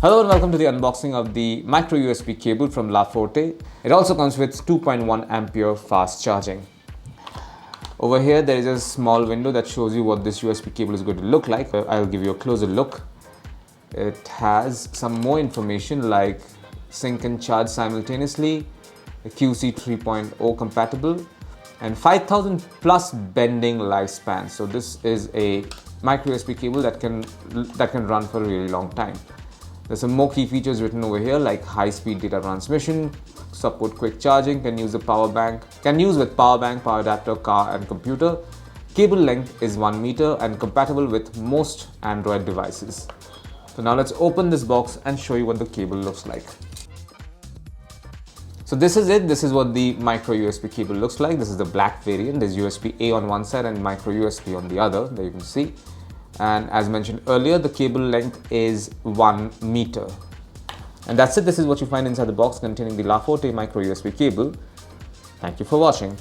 Hello and welcome to the unboxing of the micro USB cable from La Forte. It also comes with 2.1 ampere fast charging. Over here there is a small window that shows you what this USB cable is going to look like. I'll give you a closer look. It has some more information like sync and charge simultaneously, QC 3.0 compatible, and 5000 plus bending lifespan. So this is a micro USB cable that can run for a really long time. There's some more key features written over here like high-speed data transmission, support quick charging, can use with power bank, power adapter, car and computer. Cable length is 1 meter and compatible with most Android devices. So now let's open this box and show you what the cable looks like. So this is it. This is what the micro USB cable looks like. This is the black variant. There's USB-A on one side and micro USB on the other. There you can see. And as mentioned earlier, the cable length is 1 meter. And that's it. This is what you find inside the box containing the La Forte micro USB cable. Thank you for watching.